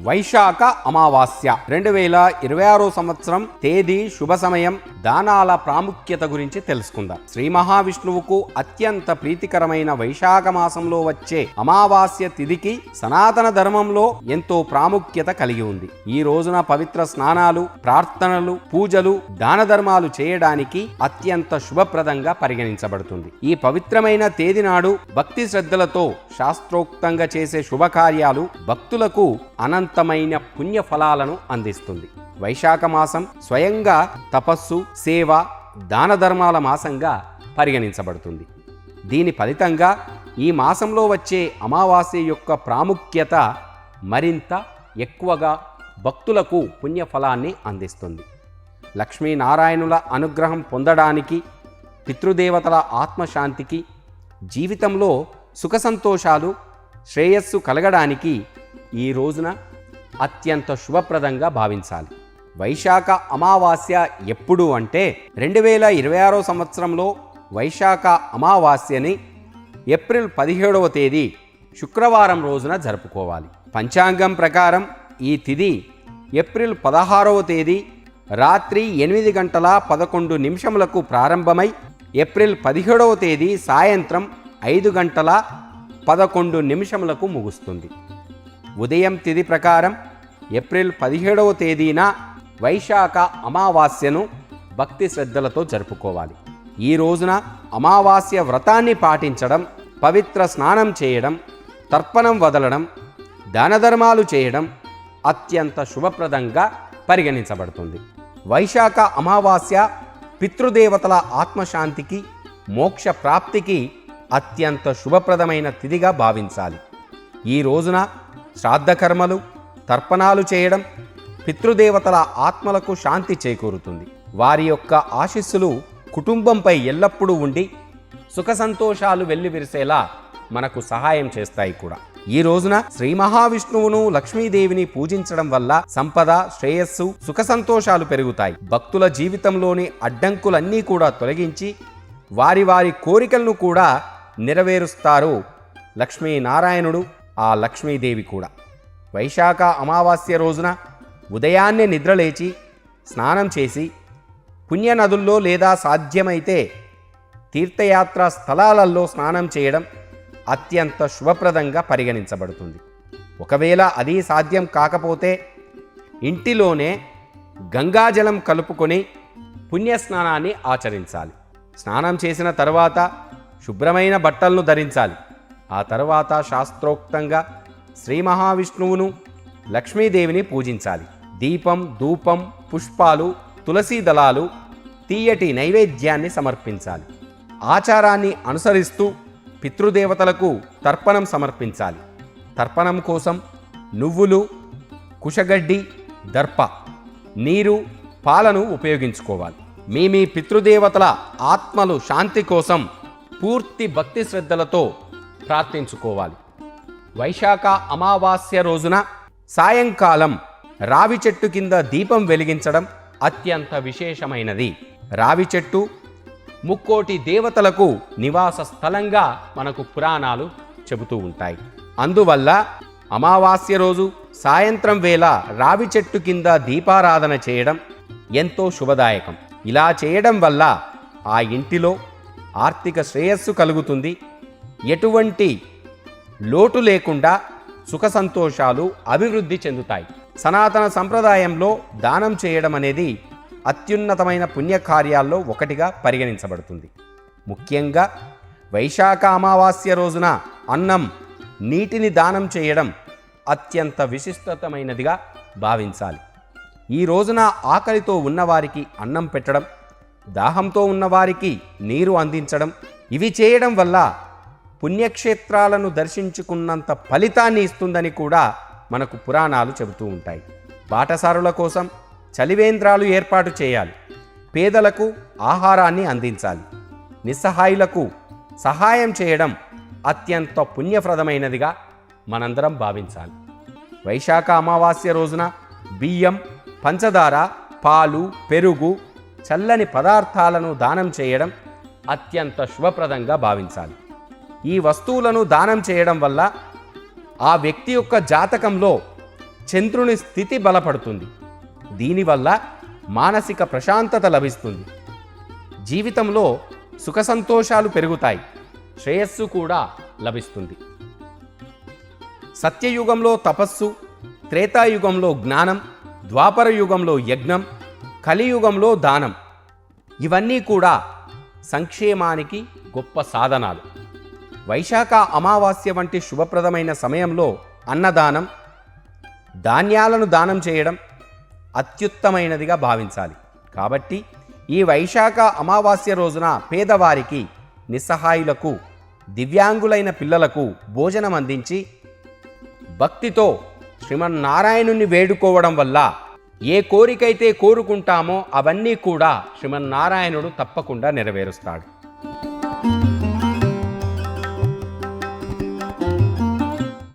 వైశాఖ అమావాస్య 2026 సంవత్సరం తేదీ, శుభ సమయం, దానాల ప్రాముఖ్యత గురించి తెలుసుకుందాం. శ్రీ మహావిష్ణువుకు అత్యంత ప్రీతికరమైన వైశాఖ మాసంలో వచ్చే అమావాస్య తిథికి సనాతన ధర్మంలో ఎంతో ప్రాముఖ్యత కలిగి ఉంది. ఈ రోజున పవిత్ర స్నానాలు, ప్రార్థనలు, పూజలు, దాన ధర్మాలు చేయడానికి అత్యంత శుభప్రదంగా పరిగణించబడుతుంది. ఈ పవిత్రమైన తేదీ నాడు భక్తి శ్రద్ధలతో శాస్త్రోక్తంగా చేసే శుభకార్యాలు భక్తులకు అనంతమైన పుణ్య ఫలాలను అందిస్తుంది. వైశాఖ మాసం స్వయంగా తపస్సు, సేవ, దాన ధర్మాల మాసంగా పరిగణించబడుతుంది. దీని ఫలితంగా ఈ మాసంలో వచ్చే అమావాస్య యొక్క ప్రాముఖ్యత మరింత ఎక్కువగా భక్తులకు పుణ్యఫలాన్ని అందిస్తుంది. లక్ష్మీనారాయణుల అనుగ్రహం పొందడానికి, పితృదేవతల ఆత్మశాంతికి, జీవితంలో సుఖ సంతోషాలు, శ్రేయస్సు కలగడానికి ఈ రోజున అత్యంత శుభప్రదంగా భావించాలి. వైశాఖ అమావాస్య ఎప్పుడు అంటే 2026 సంవత్సరంలో వైశాఖ అమావాస్యని ఏప్రిల్ 17వ తేదీ శుక్రవారం రోజున జరుపుకోవాలి. పంచాంగం ప్రకారం ఈ తిథి ఏప్రిల్ 16వ తేదీ రాత్రి 8:11 ప్రారంభమై ఏప్రిల్ 17వ తేదీ సాయంత్రం 5:11 ముగుస్తుంది. ఉదయం తిథి ప్రకారం ఏప్రిల్ 17వ తేదీన వైశాఖ అమావాస్యను భక్తి శ్రద్ధలతో జరుపుకోవాలి. ఈ రోజున అమావాస్య వ్రతాన్ని పాటించడం, పవిత్ర స్నానం చేయడం, తర్పణం వదలడం, దానధర్మాలు చేయడం అత్యంత శుభప్రదంగా పరిగణించబడుతుంది. వైశాఖ అమావాస్య పితృదేవతల ఆత్మశాంతికి, మోక్ష ప్రాప్తికి అత్యంత శుభప్రదమైన తిథిగా భావించాలి. ఈ రోజున శ్రాద్ధకర్మలు, తర్పణాలు చేయడం పితృదేవతల ఆత్మలకు శాంతి చేకూరుతుంది. వారి యొక్క ఆశీస్సులు కుటుంబంపై ఎల్లప్పుడూ ఉండి సుఖ సంతోషాలు వెల్లివిరిసేలా మనకు సహాయం చేస్తాయి కూడా. ఈ రోజున శ్రీ మహావిష్ణువును, లక్ష్మీదేవిని పూజించడం వల్ల సంపద, శ్రేయస్సు, సుఖ సంతోషాలు పెరుగుతాయి. భక్తుల జీవితంలోని అడ్డంకులన్నీ కూడా తొలగించి వారి వారి కోరికలను కూడా నెరవేరుస్తారు లక్ష్మీనారాయణుడు, ఆ లక్ష్మీదేవి కూడా. వైశాఖ అమావాస్య రోజున ఉదయాన్నే నిద్రలేచి స్నానం చేసి పుణ్యనదుల్లో లేదా సాధ్యమైతే తీర్థయాత్ర స్థలాలలో స్నానం చేయడం అత్యంత శుభప్రదంగా పరిగణించబడుతుంది. ఒకవేళ అది సాధ్యం కాకపోతే ఇంటిలోనే గంగాజలం కలుపుకొని పుణ్యస్నానాన్ని ఆచరించాలి. స్నానం చేసిన తర్వాత శుభ్రమైన బట్టలను ధరించాలి. ఆ తర్వాత శాస్త్రోక్తంగా శ్రీ మహావిష్ణువును, లక్ష్మీదేవిని పూజించాలి. దీపం, ధూపం, పుష్పాలు, తులసీ దళాలు, తీయటి నైవేద్యాన్ని సమర్పించాలి. ఆచారాన్ని అనుసరిస్తూ పితృదేవతలకు తర్పణం సమర్పించాలి. తర్పణం కోసం నువ్వులు, కుశగడ్డి, దర్ప, నీరు, పాలను ఉపయోగించుకోవాలి. మీ పితృదేవతల ఆత్మలు శాంతి కోసం పూర్తి భక్తి శ్రద్ధలతో ప్రార్థించుకోవాలి. వైశాఖ అమావాస్య రోజున సాయంకాలం రావి చెట్టు కింద దీపం వెలిగించడం అత్యంత విశేషమైనది. రావి చెట్టు ముక్కోటి దేవతలకు నివాస స్థలంగా మనకు పురాణాలు చెబుతూ ఉంటాయి. అందువల్ల అమావాస్య రోజు సాయంత్రం వేళ రావి చెట్టు కింద దీపారాధన చేయడం ఎంతో శుభదాయకం. ఇలా చేయడం వల్ల ఆ ఇంటిలో ఆర్థిక శ్రేయస్సు కలుగుతుంది. ఎటువంటి లోటు లేకుండా సుఖ సంతోషాలు అభివృద్ధి చెందుతాయి. సనాతన సంప్రదాయంలో దానం చేయడం అనేది అత్యున్నతమైన పుణ్యకార్యాల్లో ఒకటిగా పరిగణించబడుతుంది. ముఖ్యంగా వైశాఖ అమావాస్య రోజున అన్నం, నీటిని దానం చేయడం అత్యంత విశిష్టతమైనదిగా భావించాలి. ఈ రోజున ఆకలితో ఉన్నవారికి అన్నం పెట్టడం, దాహంతో ఉన్నవారికి నీరు అందించడం, ఇవి చేయడం వల్ల పుణ్యక్షేత్రాలను దర్శించుకున్నంత ఫలితాన్ని ఇస్తుందని కూడా మనకు పురాణాలు చెబుతూ ఉంటాయి. బాటసారుల కోసం చలివేంద్రాలు ఏర్పాటు చేయాలి. పేదలకు ఆహారాన్ని అందించాలి. నిస్సహాయులకు సహాయం చేయడం అత్యంత పుణ్యప్రదమైనదిగా మనందరం భావించాలి. వైశాఖ అమావాస్య రోజున బియ్యం, పంచదార, పాలు, పెరుగు, చల్లని పదార్థాలను దానం చేయడం అత్యంత శుభప్రదంగా భావించాలి. ఈ వస్తువులను దానం చేయడం వల్ల ఆ వ్యక్తి యొక్క జాతకంలో చంద్రుని స్థితి బలపడుతుంది. దీనివల్ల మానసిక ప్రశాంతత లభిస్తుంది. జీవితంలో సుఖ సంతోషాలు పెరుగుతాయి. శ్రేయస్సు కూడా లభిస్తుంది. సత్యయుగంలో తపస్సు, త్రేతాయుగంలో జ్ఞానం, ద్వాపర యుగంలో యజ్ఞం, కలియుగంలో దానం, ఇవన్నీ కూడా సంక్షేమానికి గొప్ప సాధనాలు. వైశాఖ అమావాస్య వంటి శుభప్రదమైన సమయంలో అన్నదానం, ధాన్యాలను దానం చేయడం అత్యుత్తమైనదిగా భావించాలి. కాబట్టి ఈ వైశాఖ అమావాస్య రోజున పేదవారికి, నిస్సహాయులకు, దివ్యాంగులైన పిల్లలకు భోజనం అందించి భక్తితో శ్రీమన్నారాయణుని వేడుకోవడం వల్ల ఏ కోరికైతే కోరుకుంటామో అవన్నీ కూడా శ్రీమన్నారాయణుడు తప్పకుండా నెరవేరుస్తాడు.